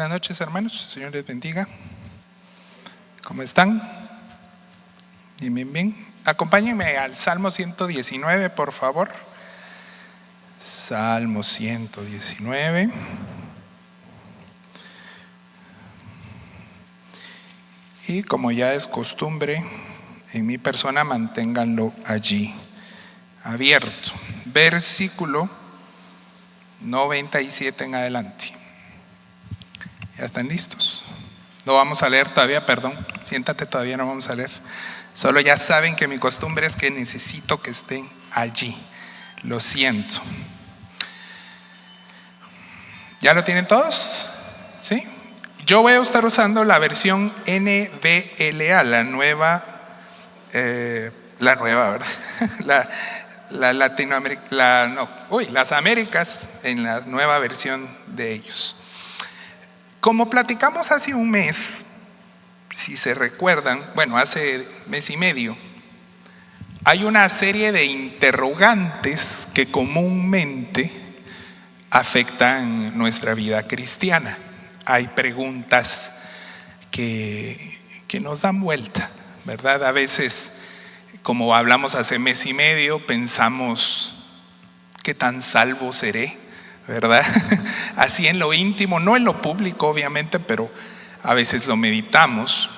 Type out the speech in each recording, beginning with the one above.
Buenas noches, hermanos. Señor les bendiga. ¿Cómo están? Bien, bien, bien. Acompáñenme al Salmo 119, por favor. Salmo 119. Y como ya es costumbre, en mi persona, manténganlo allí abierto. Versículo 97 en adelante. ¿Ya están listos? No vamos a leer todavía, perdón. Siéntate, todavía no vamos a leer. Solo ya saben que mi costumbre es que necesito que estén allí. Lo siento. ¿Ya lo tienen todos? ¿Sí? Yo voy a estar usando la versión NBLA, la nueva, ¿verdad? Las Américas en la nueva versión de ellos. Como platicamos hace un mes, si se recuerdan, hace mes y medio, hay una serie de interrogantes que comúnmente afectan nuestra vida cristiana. Hay preguntas que nos dan vuelta, ¿verdad? A veces, como hablamos hace mes y medio, pensamos, ¿qué tan salvo seré? ¿Verdad? Así en lo íntimo, no en lo público obviamente, pero a veces lo meditamos.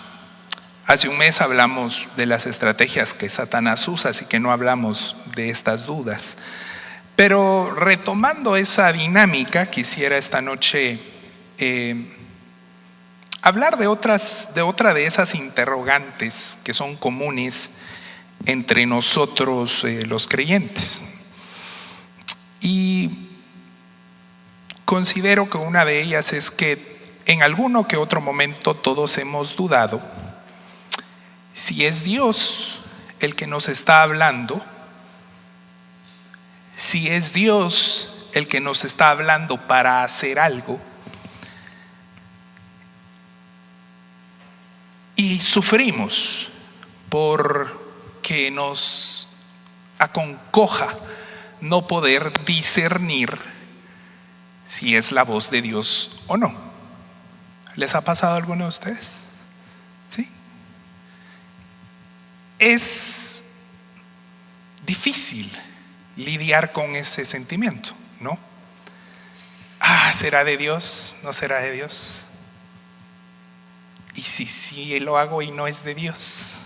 Hace un mes hablamos de las estrategias que Satanás usa, así que no hablamos de estas dudas. Pero retomando esa dinámica, quisiera esta noche hablar de otra de esas interrogantes que son comunes entre nosotros los creyentes. Y considero que una de ellas es que en alguno que otro momento todos hemos dudado si es Dios el que nos está hablando, si es Dios el que nos está hablando para hacer algo, y sufrimos porque nos acongoja no poder discernir si es la voz de Dios o no. ¿Les ha pasado a alguno de ustedes? ¿Sí? Es difícil lidiar con ese sentimiento, ¿no? ¿Será de Dios? ¿No será de Dios? ¿Y si sí lo hago y no es de Dios?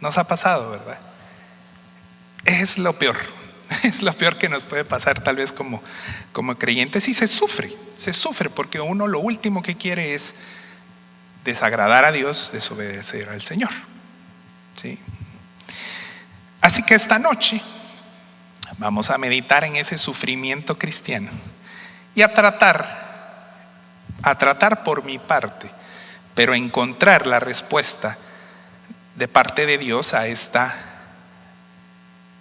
Nos ha pasado, ¿verdad? Es lo peor. Es lo peor que nos puede pasar tal vez como creyentes, y se sufre porque uno lo último que quiere es desagradar a Dios, desobedecer al Señor. ¿Sí? Así que esta noche vamos a meditar en ese sufrimiento cristiano y a tratar por mi parte, pero encontrar la respuesta de parte de Dios a esta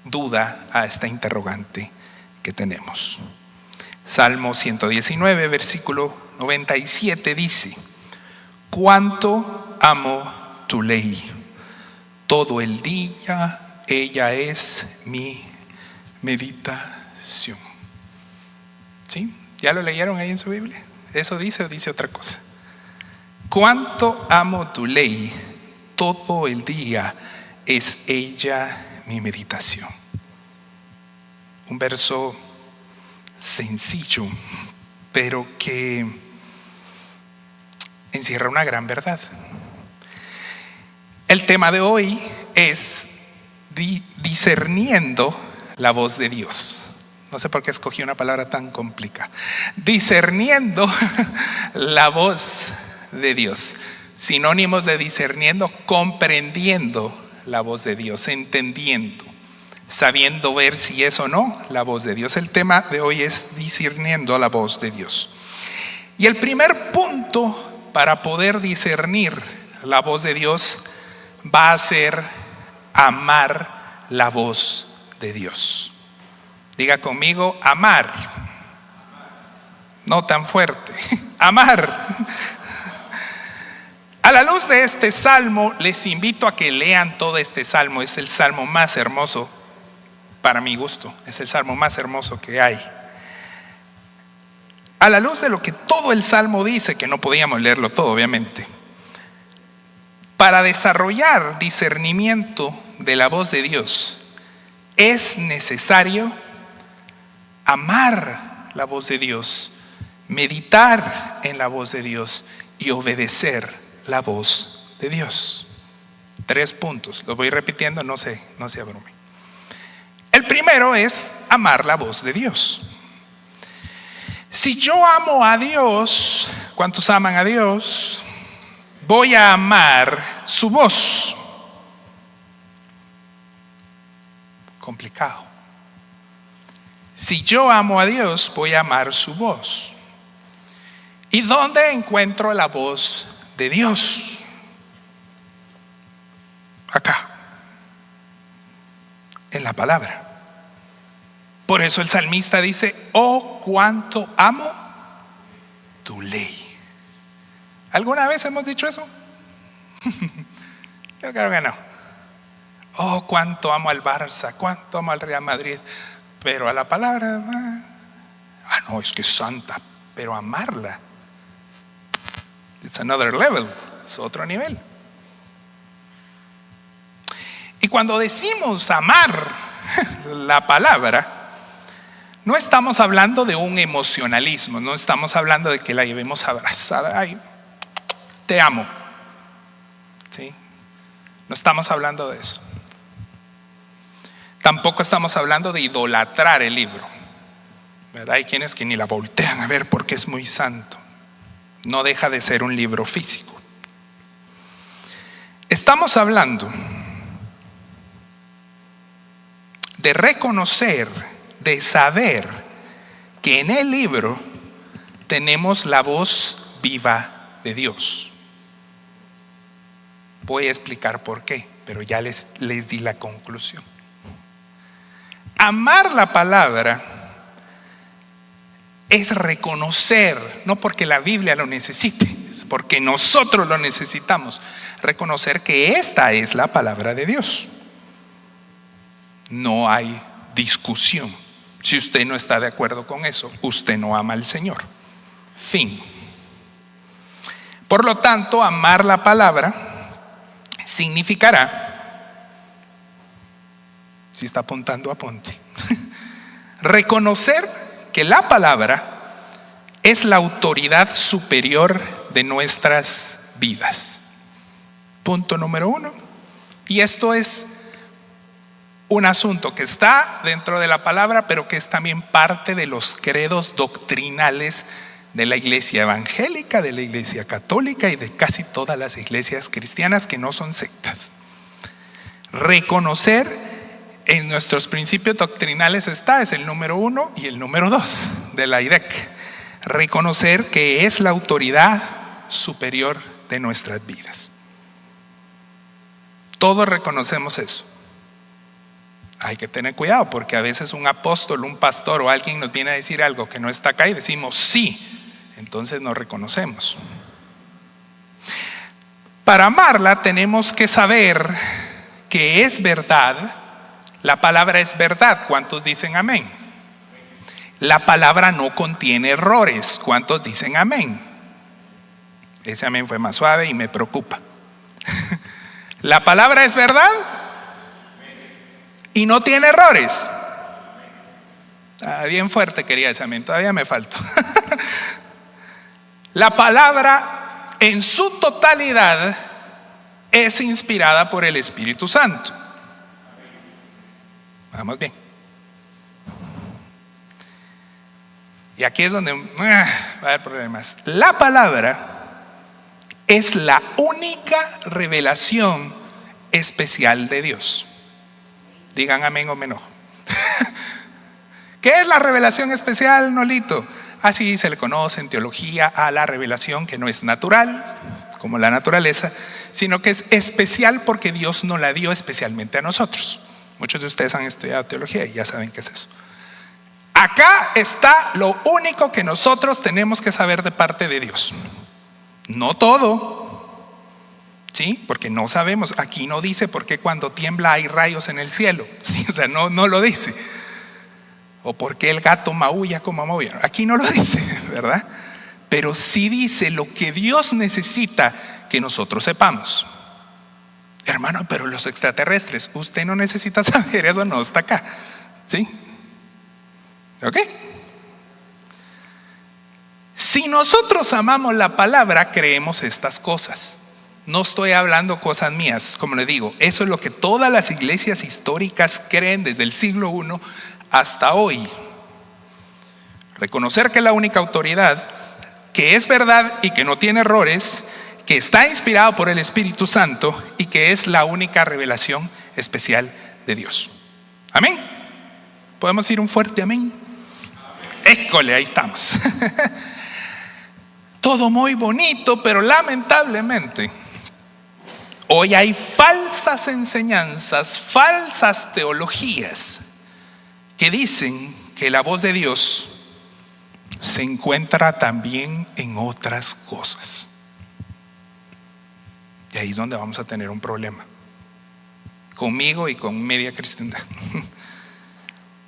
duda, a esta interrogante que tenemos. Salmo 119, versículo 97 dice: cuánto amo tu ley, todo el día ella es mi meditación. ¿Sí? ¿Ya lo leyeron ahí en su Biblia? ¿Eso dice o dice otra cosa? Cuánto amo tu ley, todo el día es ella mi meditación. Un verso sencillo, pero que encierra una gran verdad. El tema de hoy es discerniendo la voz de Dios. No sé por qué escogí una palabra tan complicada. Discerniendo la voz de Dios. Sinónimos de discerniendo: comprendiendo la voz de Dios, entendiendo, sabiendo ver si es o no la voz de Dios. El tema de hoy es discerniendo la voz de Dios. Y el primer punto para poder discernir la voz de Dios va a ser amar la voz de Dios. Diga conmigo: amar. No tan fuerte. Amar. A la luz de este salmo, les invito a que lean todo este salmo. Es el salmo más hermoso, para mi gusto, es el salmo más hermoso que hay. a la luz de lo que todo el Salmo dice, que no podíamos leerlo todo, obviamente, para desarrollar discernimiento de la voz de Dios, es necesario amar la voz de Dios, meditar en la voz de Dios y obedecer la voz de Dios. 3 puntos, los voy repitiendo, no se abrumen. El primero es amar la voz de Dios. Si yo amo a Dios, ¿cuántos aman a Dios? Voy a amar su voz. Complicado. Si yo amo a Dios, voy a amar su voz. ¿Y dónde encuentro la voz de Dios? Acá, en la palabra. Por eso el salmista dice: oh, cuánto amo tu ley. ¿Alguna vez hemos dicho eso? Yo creo que no. Oh, cuánto amo al Barça, cuánto amo al Real Madrid. Pero a la palabra, no, es que es santa. Pero amarla, it's another level, es otro nivel. Y cuando decimos amar la palabra, no estamos hablando de un emocionalismo, no estamos hablando de que la llevemos abrazada. Ay, te amo. ¿Sí? No estamos hablando de eso. Tampoco estamos hablando de idolatrar el libro. ¿Verdad? Hay quienes que ni la voltean a ver porque es muy santo. No deja de ser un libro físico. Estamos hablando de reconocer, de saber que en el libro tenemos la voz viva de Dios. Voy a explicar por qué, pero ya les di la conclusión. Amar la palabra es reconocer, no porque la Biblia lo necesite, es porque nosotros lo necesitamos, reconocer que esta es la palabra de Dios. No hay discusión. Si usted no está de acuerdo con eso, usted no ama al Señor. Fin. Por lo tanto, amar la palabra significará, si está apuntando, apunte, reconocer que la palabra es la autoridad superior de nuestras vidas. Punto número 1. Y esto es un asunto que está dentro de la palabra, pero que es también parte de los credos doctrinales de la iglesia evangélica, de la iglesia católica y de casi todas las iglesias cristianas que no son sectas. Reconocer en nuestros principios doctrinales es el número 1 y el número 2 de la IDEC. Reconocer que es la autoridad superior de nuestras vidas. Todos reconocemos eso. Hay que tener cuidado porque a veces un apóstol, un pastor o alguien nos viene a decir algo que no está acá y decimos sí, entonces nos reconocemos. Para amarla tenemos que saber que es verdad, la palabra es verdad. ¿Cuántos dicen amén? La palabra no contiene errores. ¿Cuántos dicen amén? Ese amén fue más suave y me preocupa. La palabra es verdad y no tiene errores. Bien fuerte quería ese amén, todavía me falta. La palabra en su totalidad es inspirada por el Espíritu Santo. Vamos bien. Y aquí es donde va a haber problemas. La palabra es la única revelación especial de Dios. Digan amén o me enojo. ¿Qué es la revelación especial, Nolito? Así se le conoce en teología a la revelación que no es natural, como la naturaleza, sino que es especial porque Dios nos la dio especialmente a nosotros. Muchos de ustedes han estudiado teología y ya saben qué es eso. Acá está lo único que nosotros tenemos que saber de parte de Dios. No todo, ¿sí? Porque no sabemos. Aquí no dice por qué cuando tiembla hay rayos en el cielo, ¿sí? O sea, no lo dice. o por qué el gato maulla como maulla. Aquí no lo dice, ¿verdad? Pero sí dice lo que Dios necesita que nosotros sepamos. Hermano, pero los extraterrestres, usted no necesita saber eso, no está acá. ¿Sí? ¿Ok? Si nosotros amamos la palabra, creemos estas cosas. No estoy hablando cosas mías, como le digo, eso es lo que todas las iglesias históricas creen desde el siglo I hasta hoy. Reconocer que la única autoridad, que es verdad y que no tiene errores, que está inspirado por el Espíritu Santo y que es la única revelación especial de Dios. Amén. ¿Podemos decir un fuerte amén? École, ahí estamos. Todo muy bonito, pero lamentablemente hoy hay falsas enseñanzas, falsas teologías que dicen que la voz de Dios se encuentra también en otras cosas. Y ahí es donde vamos a tener un problema. Conmigo y con media cristiandad.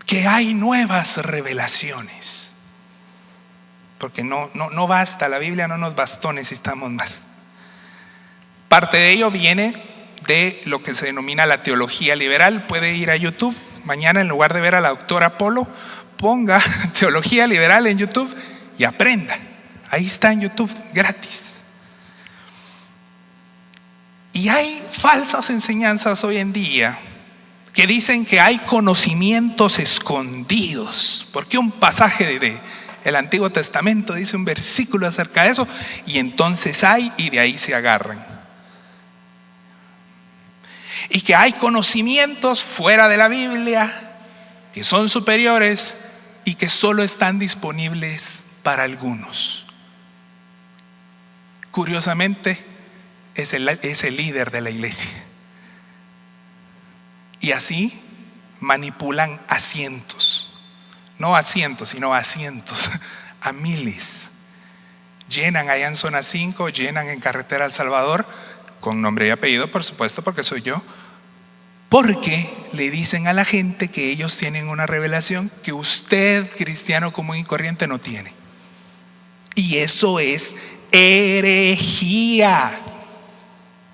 Que hay nuevas revelaciones. Porque no basta, la Biblia no nos bastó, necesitamos más. Parte de ello viene de lo que se denomina la teología liberal. Puede ir a YouTube mañana, en lugar de ver a la doctora Polo, ponga teología liberal en YouTube y aprenda. Ahí está en YouTube, gratis. Y hay falsas enseñanzas hoy en día que dicen que hay conocimientos escondidos. Porque un pasaje del Antiguo Testamento dice un versículo acerca de eso, y entonces hay, y de ahí se agarran. Y que hay conocimientos fuera de la Biblia que son superiores y que solo están disponibles para algunos. Curiosamente, es el líder de la iglesia. Y así manipulan a cientos, no a cientos, sino a cientos, a miles. Llenan allá en zona 5, llenan en carretera El Salvador, con nombre y apellido, por supuesto, porque soy yo, porque le dicen a la gente que ellos tienen una revelación que usted, cristiano común y corriente, no tiene. Y eso es herejía.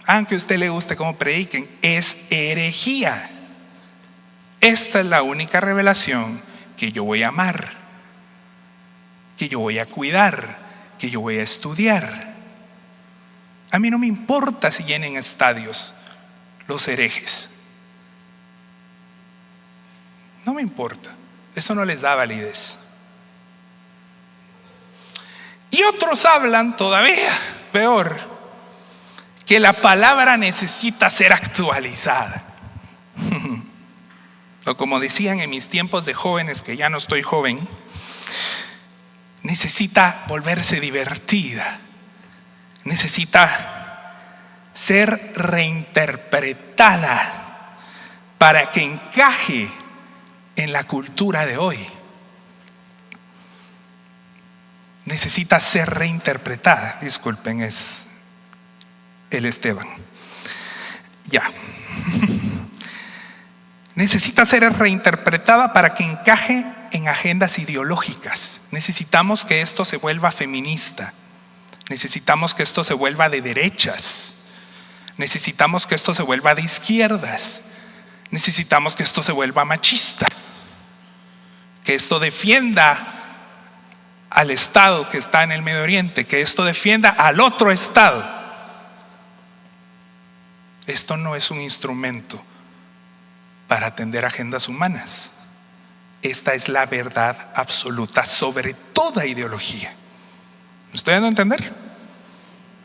Aunque a usted le guste cómo prediquen, es herejía. Esta es la única revelación que yo voy a amar, que yo voy a cuidar, que yo voy a estudiar. A mí no me importa si llenen estadios los herejes. No me importa. Eso no les da validez. Y otros hablan todavía peor, que la palabra necesita ser actualizada. O como decían en mis tiempos de jóvenes, que ya no estoy joven, necesita volverse divertida. Necesita ser reinterpretada para que encaje en la cultura de hoy. Necesita ser reinterpretada. Disculpen, es el Esteban. Ya. Necesita ser reinterpretada para que encaje en agendas ideológicas. Necesitamos que esto se vuelva feminista. Necesitamos que esto se vuelva de derechas. Necesitamos que esto se vuelva de izquierdas. Necesitamos que esto se vuelva machista. Que esto defienda al Estado que está en el Medio Oriente. Que esto defienda al otro Estado. Esto no es un instrumento para atender agendas humanas. Esta es la verdad absoluta sobre toda ideología. ¿Me estoy dando a entender?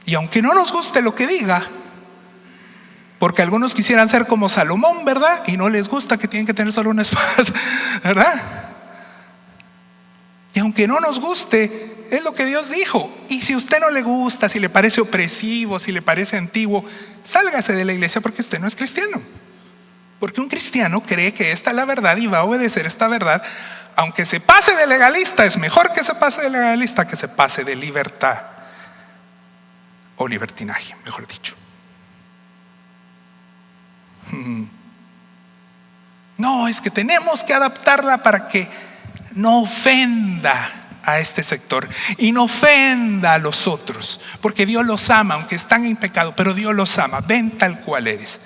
Y aunque no nos guste lo que diga, porque algunos quisieran ser como Salomón, ¿verdad? Y no les gusta que tienen que tener solo una espada, ¿verdad? Y aunque no nos guste, es lo que Dios dijo. Y si a usted no le gusta, si le parece opresivo, si le parece antiguo, sálgase de la iglesia porque usted no es cristiano. Porque un cristiano cree que esta es la verdad y va a obedecer esta verdad. Aunque se pase de legalista, es mejor que se pase de legalista que se pase de libertad o libertinaje, mejor dicho. No, es que tenemos que adaptarla para que no ofenda a este sector y no ofenda a los otros, porque Dios los ama, aunque están en pecado, pero Dios los ama. Ven tal cual eres.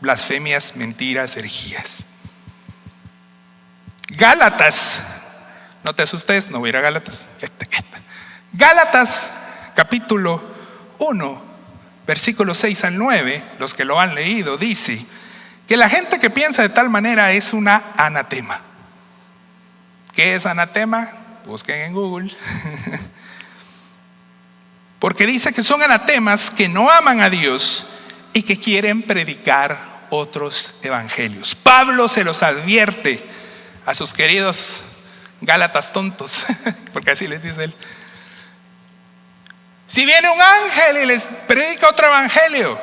Blasfemias, mentiras, herejías. Gálatas, no te asustes, no voy a ir a Gálatas. Gálatas capítulo 1, versículos 6 al 9, los que lo han leído, dice que la gente que piensa de tal manera es una anatema. ¿Qué es anatema? Busquen en Google. Porque dice que son anatemas que no aman a Dios y que quieren predicar otros evangelios. Pablo se los advierte a sus queridos gálatas tontos, porque así les dice él. Si viene un ángel y les predica otro evangelio,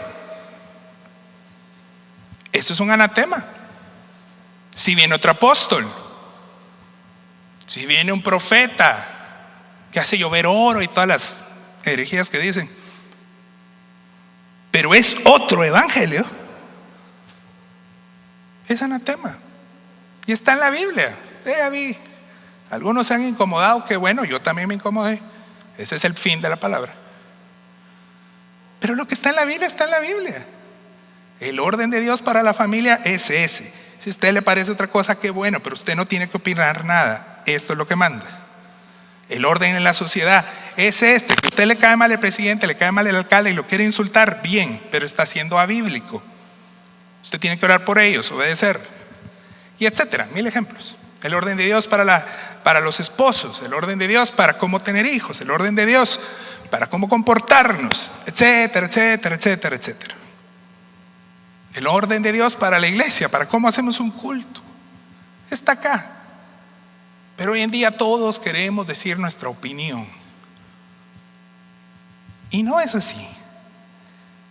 eso es un anatema. Si viene otro apóstol, si viene un profeta que hace llover oro y todas las herejías que dicen, pero es otro evangelio, es anatema. Y está en la Biblia. Sí, ya vi. Algunos se han incomodado, que bueno, yo también me incomodé. Ese es el fin de la palabra. Pero lo que está en la Biblia está en la Biblia. El orden de Dios para la familia es ese. Si a usted le parece otra cosa, qué bueno, pero usted no tiene que opinar nada. Esto es lo que manda. El orden en la sociedad es este. Si a usted le cae mal el presidente, le cae mal el alcalde y lo quiere insultar, bien, pero está siendo abíblico. Usted tiene que orar por ellos, obedecer. Y etcétera, mil ejemplos. El orden de Dios para los esposos, el orden de Dios para cómo tener hijos, el orden de Dios para cómo comportarnos, etcétera, etcétera, etcétera, etcétera. El orden de Dios para la iglesia, para cómo hacemos un culto, está acá. Pero hoy en día todos queremos decir nuestra opinión. Y no es así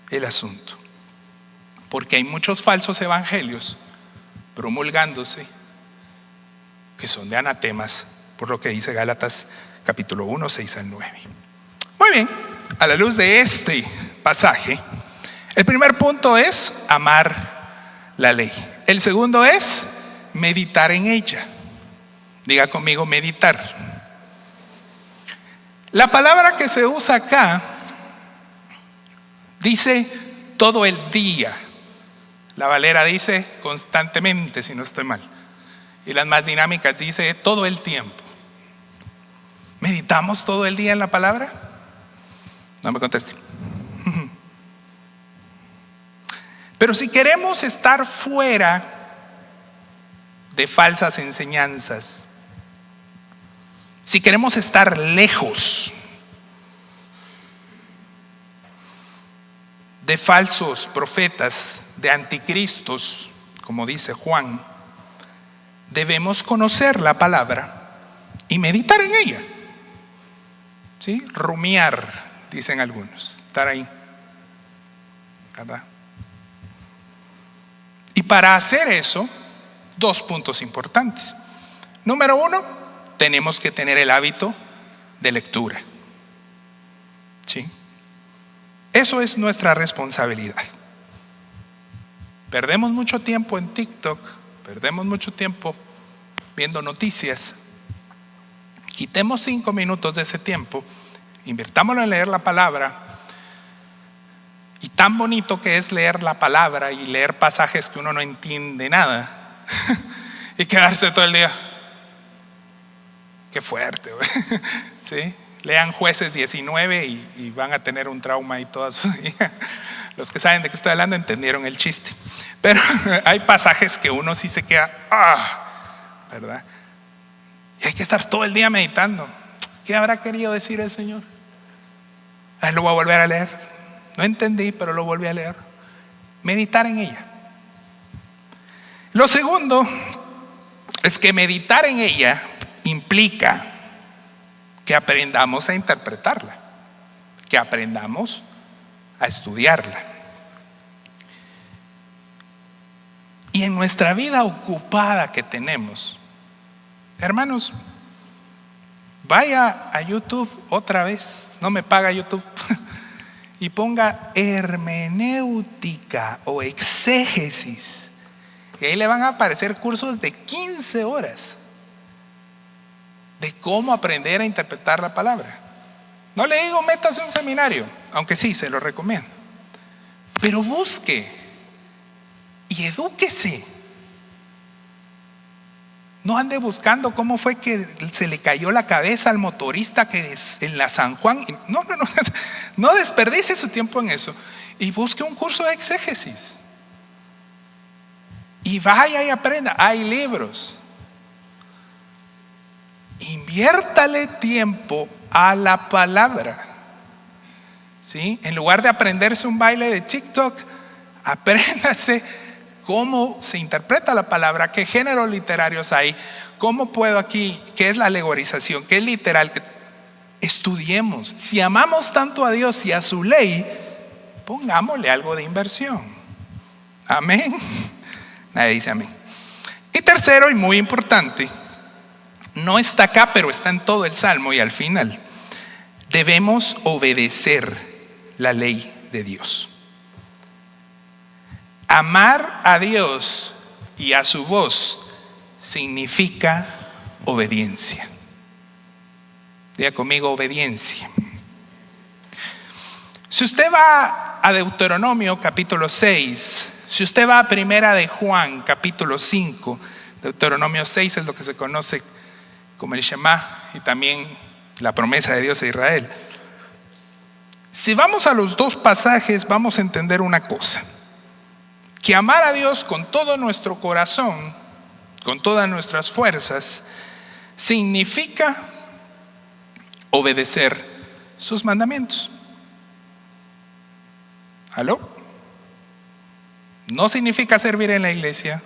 el asunto. Porque hay muchos falsos evangelios promulgándose que son de anatemas, por lo que dice Gálatas capítulo 1, 6 al 9. Muy bien, a la luz de este pasaje, el primer punto es amar la ley. El segundo es meditar en ella. Diga conmigo, meditar. La palabra que se usa acá dice todo el día. La Valera dice constantemente, si no estoy mal. Y las más dinámicas dice todo el tiempo. ¿Meditamos todo el día en la palabra? No me conteste. Pero si queremos estar fuera de falsas enseñanzas, si queremos estar lejos de falsos profetas, de anticristos, como dice Juan, debemos conocer la palabra y meditar en ella. ¿Sí? Rumiar, dicen algunos, estar ahí, ¿verdad? Y para hacer eso, dos puntos importantes. Número uno, tenemos que tener el hábito de lectura. ¿Sí? Eso es nuestra responsabilidad. Perdemos mucho tiempo en TikTok, perdemos mucho tiempo viendo noticias. Quitemos 5 minutos de ese tiempo, invirtámoslo en leer la palabra. Y tan bonito que es leer la palabra y leer pasajes que uno no entiende nada y quedarse todo el día. Qué fuerte, ¿sí? Lean Jueces 19 y van a tener un trauma ahí toda su vida. Los que saben de qué estoy hablando entendieron el chiste. Pero hay pasajes que uno sí se queda, ¿verdad? Y hay que estar todo el día meditando. ¿Qué habrá querido decir el Señor? Lo voy a volver a leer. No entendí, pero lo volví a leer. Meditar en ella. Lo segundo es que meditar en ella implica que aprendamos a interpretarla, que aprendamos a estudiarla. Y en nuestra vida ocupada que tenemos, hermanos, vaya a YouTube otra vez, no me paga YouTube, y ponga hermenéutica o exégesis. Y ahí le van a aparecer cursos de 15 horas. de cómo aprender a interpretar la palabra. No le digo métase a un seminario, aunque sí, se lo recomiendo. Pero busque y edúquese. No ande buscando cómo fue que se le cayó la cabeza al motorista que en la San Juan. No desperdicie su tiempo en eso. Y busque un curso de exégesis. Y vaya y aprenda. Hay libros. Inviértale tiempo a la palabra. ¿Sí? En lugar de aprenderse un baile de TikTok, apréndase cómo se interpreta la palabra, qué géneros literarios hay, cómo puedo aquí, qué es la alegorización, qué es literal. Estudiemos. Si amamos tanto a Dios y a su ley, pongámosle algo de inversión. Amén. Nadie dice amén. Y tercero, y muy importante, no está acá, pero está en todo el Salmo y al final, debemos obedecer la ley de Dios. Amar a Dios y a su voz significa obediencia. Diga conmigo, obediencia. Si usted va a Deuteronomio capítulo 6, si usted va a Primera de Juan capítulo 5, Deuteronomio 6 es lo que se conoce como el Shema y también la promesa de Dios a Israel. Si vamos a los dos pasajes, vamos a entender una cosa. Que amar a Dios con todo nuestro corazón, con todas nuestras fuerzas, significa obedecer sus mandamientos. ¿Aló? No significa servir en la iglesia,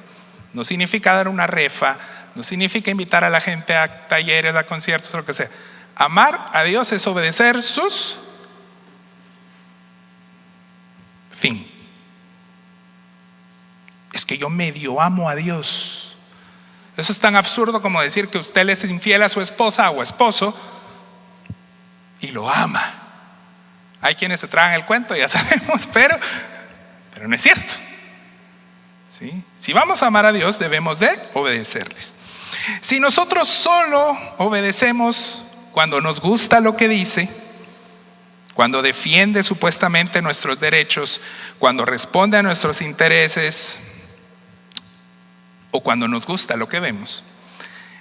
no significa dar una refa, no significa invitar a la gente a talleres, a conciertos, lo que sea. Amar a Dios es obedecer sus fin. Es que yo medio amo a Dios. Eso es tan absurdo como decir que usted le es infiel a su esposa o esposo y lo ama. Hay quienes se tragan el cuento, ya sabemos, pero no es cierto. ¿Sí? Si vamos a amar a Dios, debemos de obedecerles. Si nosotros solo obedecemos cuando nos gusta lo que dice, cuando defiende supuestamente nuestros derechos, cuando responde a nuestros intereses, o cuando nos gusta lo que vemos,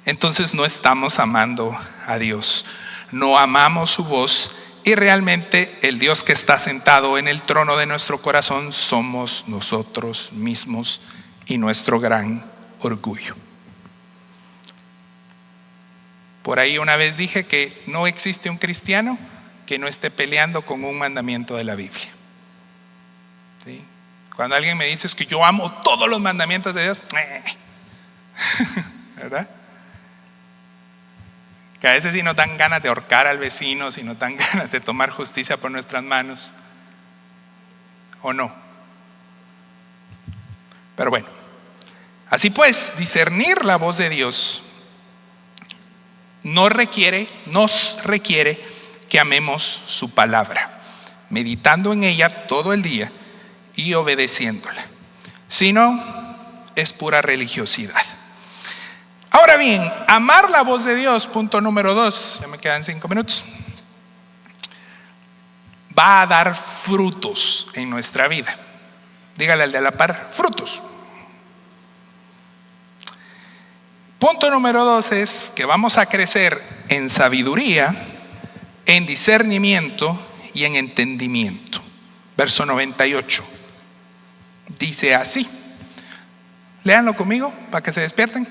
entonces no estamos amando a Dios, no amamos su voz y realmente el Dios que está sentado en el trono de nuestro corazón somos nosotros mismos y nuestro gran orgullo. Por ahí una vez dije que no existe un cristiano que no esté peleando con un mandamiento de la Biblia. ¿Sí? Cuando alguien me dice es que yo amo todos los mandamientos de Dios, ¿verdad? Que a veces sí nos dan ganas de ahorcar al vecino, si nos dan ganas de tomar justicia por nuestras manos, ¿o no? Pero bueno, así pues, discernir la voz de Dios nos requiere que amemos su palabra, meditando en ella todo el día y obedeciéndola. Si no, es pura religiosidad. Ahora bien, amar la voz de Dios, punto número 2, ya me quedan 5 minutos, va a dar frutos en nuestra vida. Dígale al de la par, frutos. Punto número 2 es que vamos a crecer en sabiduría, en discernimiento y en entendimiento. Verso 98. Dice así. Léanlo conmigo para que se despierten.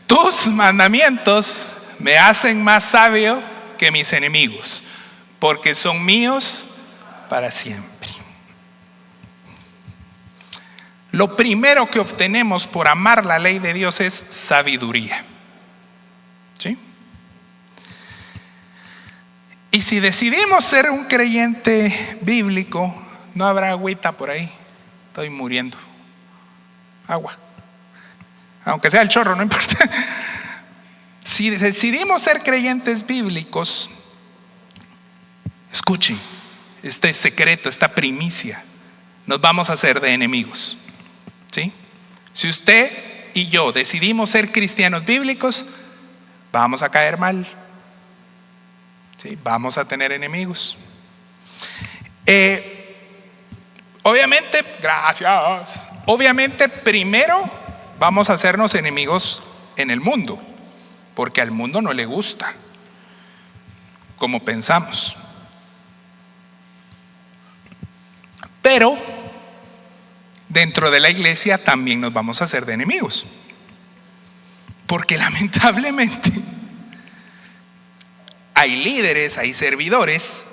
Tus mandamientos me hacen más sabio que mis enemigos, porque son míos para siempre. Lo primero que obtenemos por amar la ley de Dios es sabiduría. ¿Sí? Y si decidimos ser un creyente bíblico, no habrá agüita por ahí. Estoy muriendo. Agua. Aunque sea el chorro, no importa. Si decidimos ser creyentes bíblicos, escuchen, este secreto, esta primicia, nos vamos a hacer de enemigos. ¿Sí? Si usted y yo decidimos ser cristianos bíblicos, vamos a caer mal, ¿sí? Vamos a tener enemigos. Obviamente, gracias. Obviamente, primero vamos a hacernos enemigos en el mundo, porque al mundo no le gusta como pensamos. Pero dentro de la iglesia también nos vamos a hacer de enemigos, porque lamentablemente hay líderes, hay servidores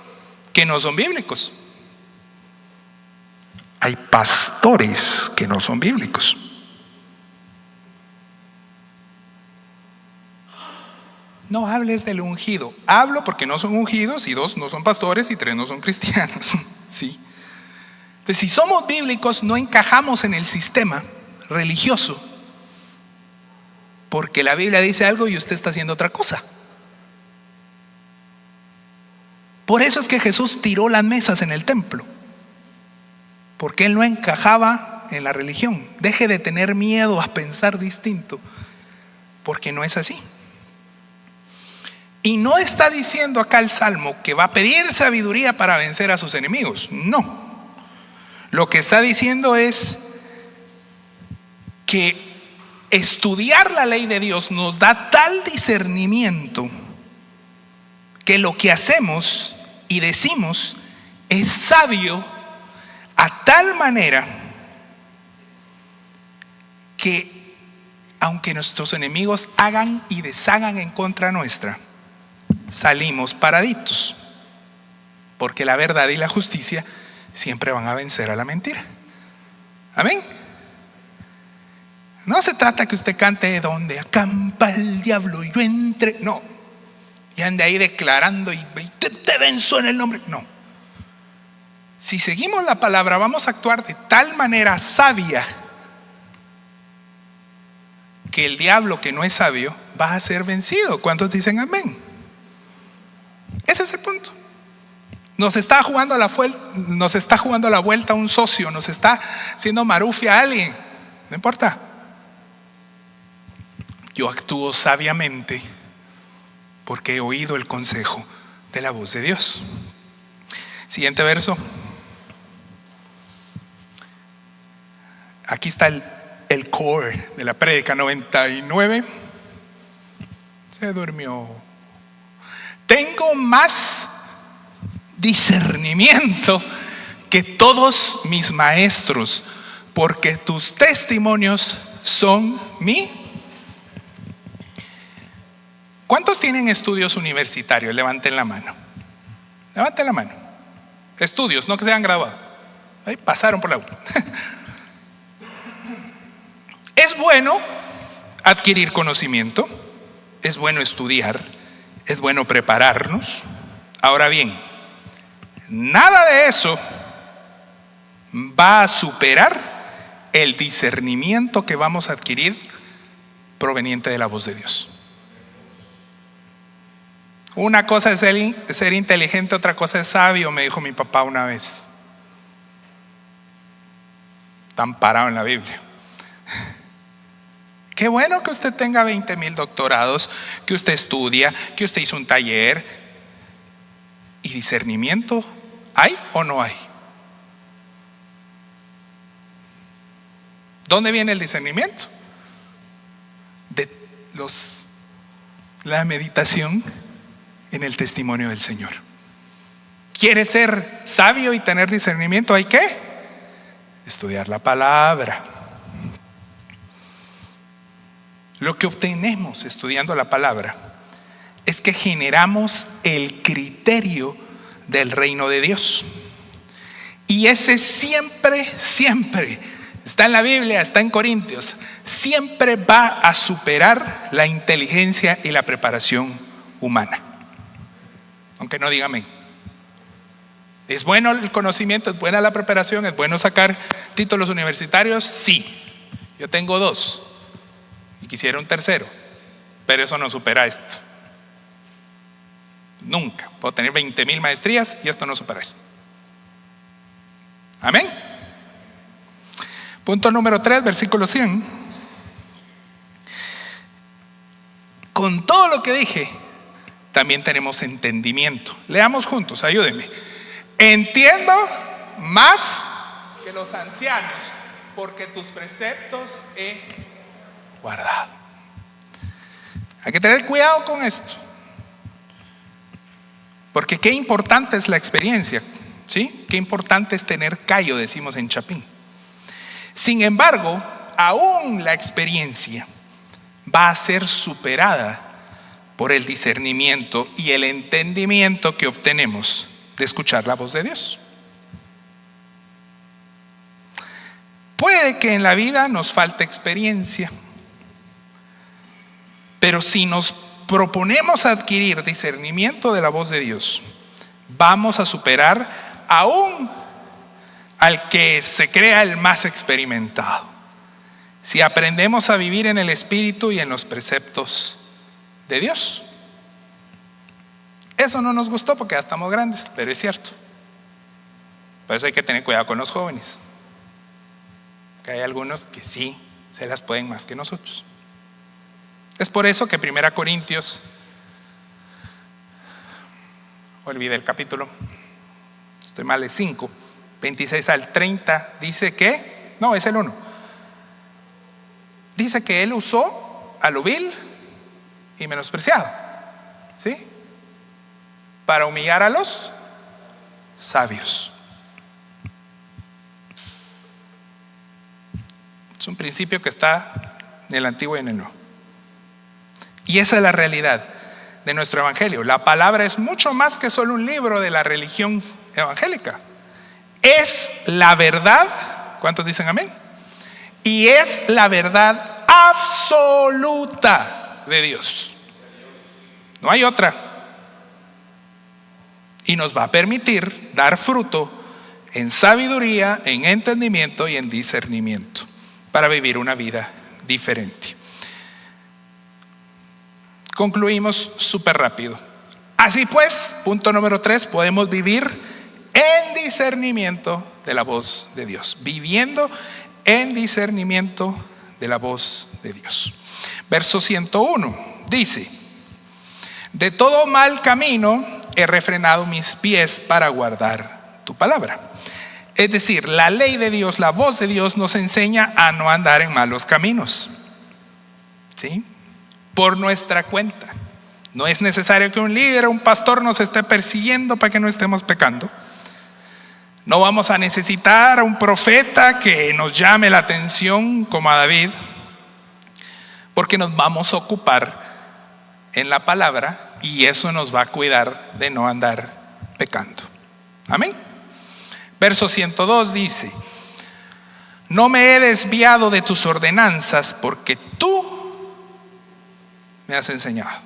que no son bíblicos. Hay pastores que no son bíblicos. No hables del ungido. Hablo porque no son ungidos, y 2 no son pastores, y 3 no son cristianos. ¿Sí? Entonces, si somos bíblicos, no encajamos en el sistema religioso, porque la Biblia dice algo y usted está haciendo otra cosa. Por eso es que Jesús tiró las mesas en el templo, porque él no encajaba en la religión. Deje de tener miedo a pensar distinto, porque no es así. Y no está diciendo acá el Salmo que va a pedir sabiduría para vencer a sus enemigos. No. Lo que está diciendo es que estudiar la ley de Dios nos da tal discernimiento que lo que hacemos y decimos es sabio, a tal manera que aunque nuestros enemigos hagan y deshagan en contra nuestra, salimos paraditos, porque la verdad y la justicia siempre van a vencer a la mentira. Amén. No se trata que usted cante donde acampa el diablo y yo entre, no, y ande ahí declarando y te venzo en el nombre, no. Si seguimos la palabra, vamos a actuar de tal manera sabia que el diablo, que no es sabio, va a ser vencido. ¿Cuántos dicen amén? Ese es el punto. Nos está jugando la vuelta un socio, nos está haciendo marufia a alguien. No importa. Yo actúo sabiamente porque he oído el consejo de la voz de Dios. Siguiente verso. Aquí está el core de la prédica 99. Se durmió. Tengo más discernimiento que todos mis maestros, porque tus testimonios son mi. ¿Cuántos tienen estudios universitarios? Levanten la mano. Levanten la mano. Estudios, no que se hayan graduado. Ahí pasaron por la U. Es bueno adquirir conocimiento, es bueno estudiar, es bueno prepararnos. Ahora bien, nada de eso va a superar el discernimiento que vamos a adquirir proveniente de la voz de Dios. Una cosa es ser inteligente, otra cosa es sabio, me dijo mi papá una vez. Tan parado en la Biblia. Qué bueno que usted tenga 20,000 doctorados, que usted estudia, que usted hizo un taller. ¿Y discernimiento hay o no hay? ¿Dónde viene el discernimiento? De la meditación en el testimonio del Señor. ¿Quiere ser sabio y tener discernimiento? ¿Hay que estudiar la palabra? Lo que obtenemos estudiando la palabra es que generamos el criterio del reino de Dios. Y ese siempre está en la Biblia, está en Corintios, siempre va a superar la inteligencia y la preparación humana. Aunque no diga amén. ¿Es bueno el conocimiento? ¿Es buena la preparación? ¿Es bueno sacar títulos universitarios? Sí. Yo tengo 2 y quisiera un tercero, pero eso no supera esto. Nunca. Puedo tener 20,000 maestrías y esto no supera eso. Amén. Punto número 3, versículo 100. Con todo lo lo que dije, también tenemos entendimiento. Leamos juntos, ayúdenme. Entiendo más que los ancianos, porque tus preceptos he guardado. Hay que tener cuidado con esto, porque qué importante es la experiencia, ¿sí? Qué importante es tener callo, decimos en Chapín. Sin embargo, aún la experiencia va a ser superada por el discernimiento y el entendimiento que obtenemos de escuchar la voz de Dios. Puede que en la vida nos falte experiencia, pero si nos proponemos adquirir discernimiento de la voz de Dios, vamos a superar aún al que se crea el más experimentado. Si aprendemos a vivir en el Espíritu y en los preceptos de Dios. Eso no nos gustó porque ya estamos grandes, pero es cierto. Por eso hay que tener cuidado con los jóvenes. Que hay algunos que sí se las pueden más que nosotros. Es por eso que 1 Corintios, olvidé el capítulo, estoy mal, es 5, 26 al 30, dice que, no, es el 1. Dice que él usó a lo vil y menospreciado, ¿sí? Para humillar a los sabios. Es un principio que está en el Antiguo y en el Nuevo. Y esa es la realidad de nuestro evangelio. La palabra es mucho más que solo un libro de la religión evangélica. Es la verdad, ¿cuántos dicen amén? Y es la verdad absoluta de Dios. No hay otra. Y nos va a permitir dar fruto en sabiduría, en entendimiento y en discernimiento para vivir una vida diferente. Concluimos súper rápido. Así pues, punto número 3, podemos vivir en discernimiento de la voz de Dios. Viviendo en discernimiento de la voz de Dios. Verso 101 dice: de todo mal camino he refrenado mis pies para guardar tu palabra. Es decir, la ley de Dios, la voz de Dios nos enseña a no andar en malos caminos, ¿sí? Por nuestra cuenta. No es necesario que un líder o un pastor nos esté persiguiendo para que no estemos pecando. No vamos a necesitar a un profeta que nos llame la atención como a David, porque nos vamos a ocupar en la palabra y eso nos va a cuidar de no andar pecando. Amén. Verso 102 dice: no me he desviado de tus ordenanzas porque tú me has enseñado.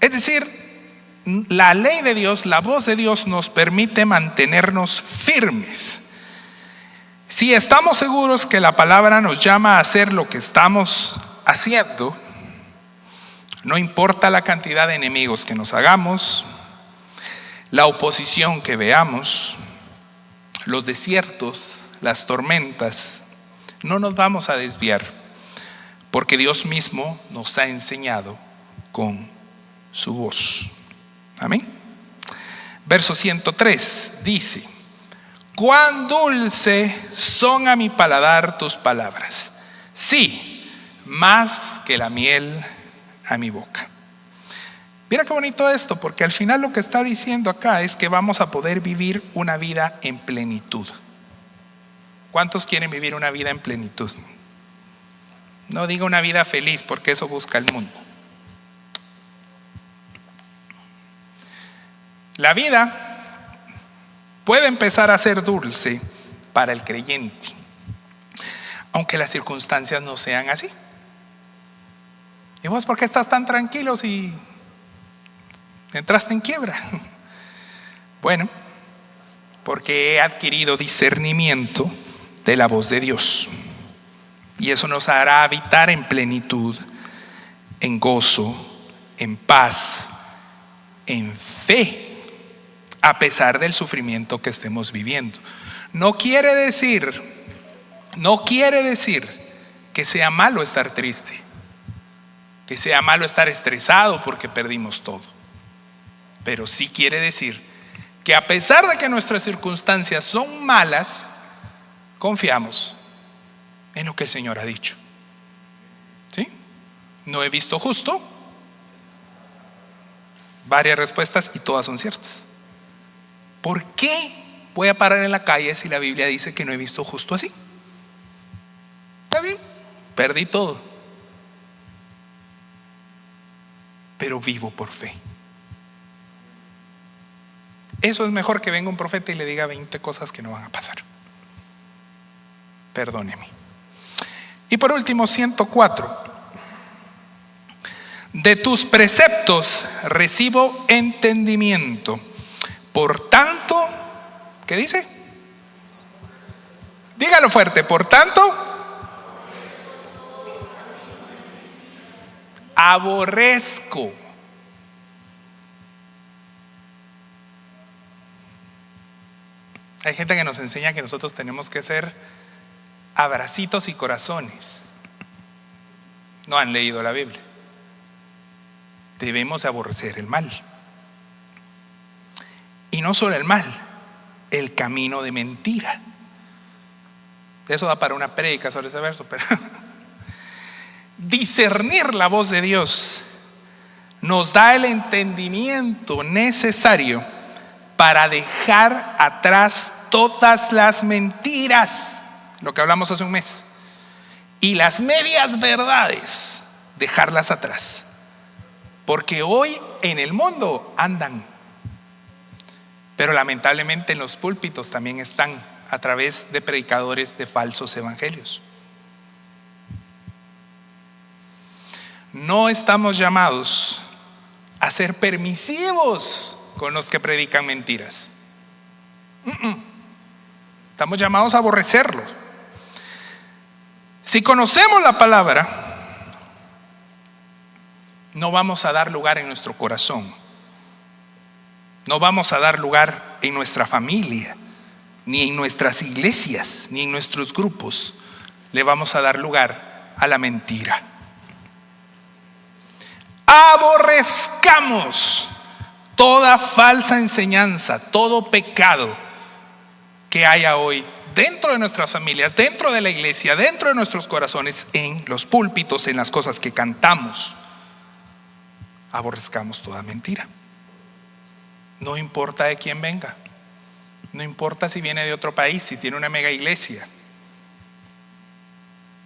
Es decir, la ley de Dios, la voz de Dios nos permite mantenernos firmes. Si estamos seguros que la palabra nos llama a hacer lo que estamos haciendo, no importa la cantidad de enemigos que nos hagamos, la oposición que veamos, los desiertos, las tormentas, no nos vamos a desviar, porque Dios mismo nos ha enseñado con su voz. Amén. Verso 103 dice: cuán dulce son a mi paladar tus palabras, sí, más que la miel a mi boca. Mira qué bonito esto, porque al final lo que está diciendo acá es que vamos a poder vivir una vida en plenitud. ¿Cuántos quieren vivir una vida en plenitud? No diga una vida feliz, porque eso busca el mundo. La vida puede empezar a ser dulce para el creyente, aunque las circunstancias no sean así. ¿Y vos por qué estás tan tranquilo si entraste en quiebra? Bueno, porque he adquirido discernimiento de la voz de Dios. Y eso nos hará habitar en plenitud, en gozo, en paz, en fe, a pesar del sufrimiento que estemos viviendo. No quiere decir que sea malo estar triste. que sea malo estar estresado porque perdimos todo. Pero sí quiere decir que a pesar de que nuestras circunstancias son malas, confiamos en lo que el Señor ha dicho. ¿Sí? No he visto justo. Varias respuestas y todas son ciertas. ¿Por qué voy a parar en la calle si la Biblia dice que no he visto justo así? Está bien, perdí todo, pero vivo por fe. Eso es mejor que venga un profeta y le diga 20 cosas que no van a pasar. Perdóneme. Y por último, 104. De tus preceptos recibo entendimiento. Por tanto, ¿qué dice? Dígalo fuerte. Por tanto, aborrezco. Hay gente que nos enseña que nosotros tenemos que ser abracitos y corazones. No han leído la Biblia. Debemos aborrecer el mal. Y no solo el mal, el camino de mentira. Eso da para una prédica sobre ese verso, pero discernir la voz de Dios nos da el entendimiento necesario para dejar atrás todas las mentiras, lo que hablamos hace un mes, y las medias verdades, dejarlas atrás. Porque hoy en el mundo andan, pero lamentablemente en los púlpitos también están a través de predicadores de falsos evangelios. No estamos llamados a ser permisivos con los que predican mentiras. Estamos llamados a aborrecerlos. Si conocemos la palabra, no vamos a dar lugar en nuestro corazón, no vamos a dar lugar en nuestra familia, ni en nuestras iglesias, ni en nuestros grupos. Le vamos a dar lugar a la mentira. Aborrezcamos toda falsa enseñanza, todo pecado que haya hoy dentro de nuestras familias, dentro de la iglesia, dentro de nuestros corazones, en los púlpitos, en las cosas que cantamos. Aborrezcamos toda mentira. No importa de quién venga, no importa si viene de otro país, si tiene una mega iglesia,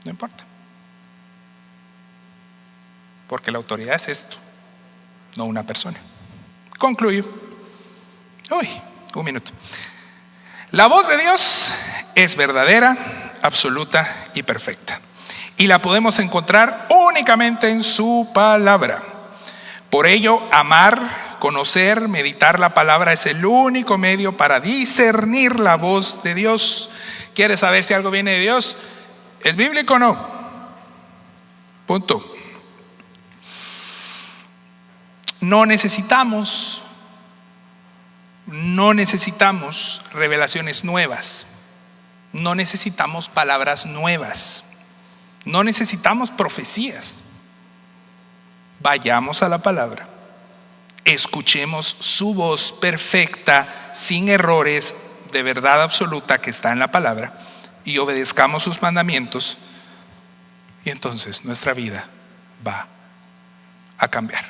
no importa, porque la autoridad es esto, no una persona. Concluyo. Un minuto. La voz de Dios es verdadera, absoluta y perfecta, y la podemos encontrar únicamente en su palabra. Por ello, amar, conocer, meditar la palabra es el único medio para discernir la voz de Dios. ¿Quieres saber si algo viene de Dios? ¿Es bíblico o no? Punto. No necesitamos revelaciones nuevas. No necesitamos palabras nuevas. No necesitamos profecías. Vayamos a la palabra, escuchemos su voz perfecta, sin errores, de verdad absoluta que está en la palabra, y obedezcamos sus mandamientos, y entonces nuestra vida va a cambiar.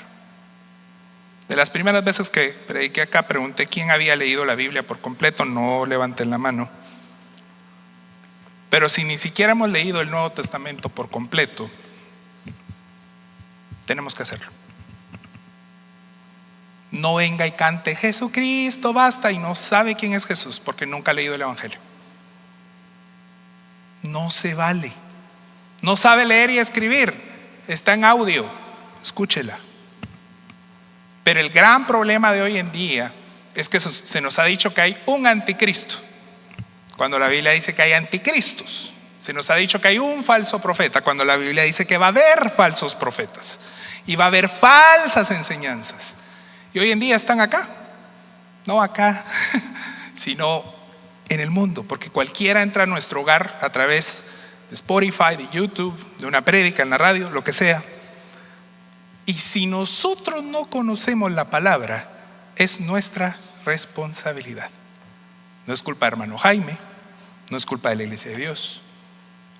De las primeras veces que prediqué acá, pregunté quién había leído la Biblia por completo. No levanten la mano. Pero si ni siquiera hemos leído el Nuevo Testamento por completo, tenemos que hacerlo. No venga y cante Jesucristo basta y no sabe quién es Jesús porque nunca ha leído el Evangelio. No se vale. No sabe leer y escribir, está en audio, escúchela. Pero el gran problema de hoy en día es que se nos ha dicho que hay un anticristo, cuando la Biblia dice que hay anticristos. Se nos ha dicho que hay un falso profeta, cuando la Biblia dice que va a haber falsos profetas y va a haber falsas enseñanzas. Y hoy en día están acá, no acá, sino en el mundo, porque cualquiera entra a nuestro hogar a través de Spotify, de YouTube, de una prédica en la radio, lo que sea, Y si nosotros no conocemos la palabra, es nuestra responsabilidad. No es culpa de hermano Jaime, no es culpa de la Iglesia de Dios.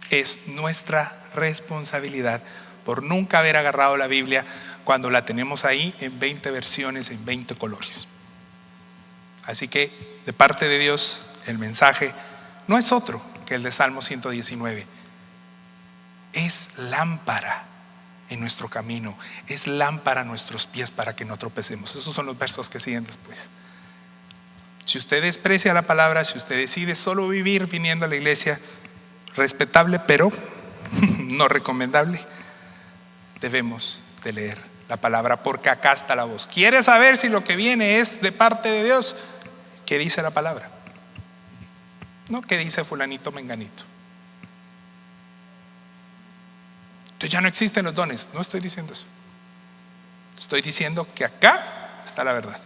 Es nuestra responsabilidad por nunca haber agarrado la Biblia cuando la tenemos ahí en 20 versiones, en 20 colores. Así que de parte de Dios el mensaje no es otro que el de Salmo 119. Es lámpara en nuestro camino, es lámpara a nuestros pies para que no tropecemos. Esos son los versos que siguen después. Si usted desprecia la palabra, si usted decide solo vivir viniendo a la iglesia, respetable pero no recomendable, debemos de leer la palabra porque acá está la voz. ¿Quiere saber si lo que viene es de parte de Dios? ¿Qué dice la palabra? No, ¿qué dice fulanito menganito? Entonces ya no existen los dones. No estoy diciendo eso. Estoy diciendo que acá está la verdad.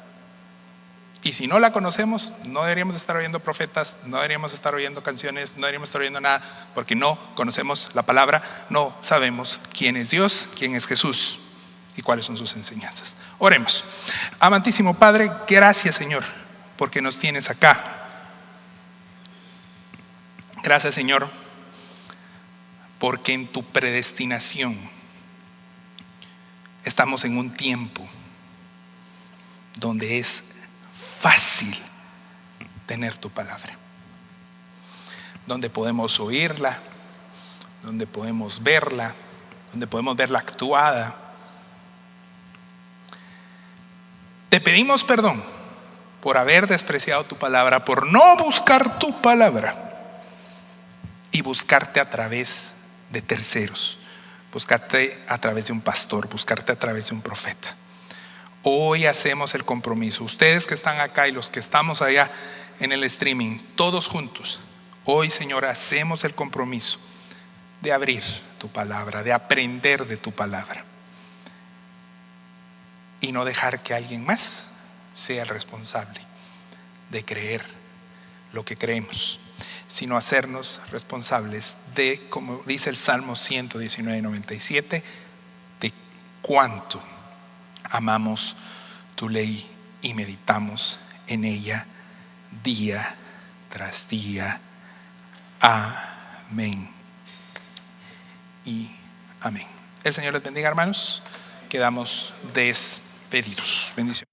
Y si no la conocemos, no deberíamos estar oyendo profetas, no deberíamos estar oyendo canciones, no deberíamos estar oyendo nada, porque no conocemos la palabra, no sabemos quién es Dios, quién es Jesús y cuáles son sus enseñanzas. Oremos. Amantísimo Padre, gracias Señor, porque nos tienes acá. Gracias Señor, porque en tu predestinación estamos en un tiempo donde es fácil tener tu palabra, donde podemos oírla, donde podemos verla actuada. Te pedimos perdón por haber despreciado tu palabra, por no buscar tu palabra y buscarte a través de terceros, buscarte a través de un pastor, buscarte a través de un profeta. Hoy hacemos el compromiso, ustedes que están acá y los que estamos allá en el streaming, todos juntos, hoy Señor hacemos el compromiso de abrir tu palabra, de aprender de tu palabra y no dejar que alguien más sea el responsable de creer lo que creemos, sino hacernos responsables de, como dice el Salmo 119:97, de cuánto amamos tu ley y meditamos en ella día tras día. Amén y amén. El Señor les bendiga, hermanos. Quedamos despedidos. Bendiciones.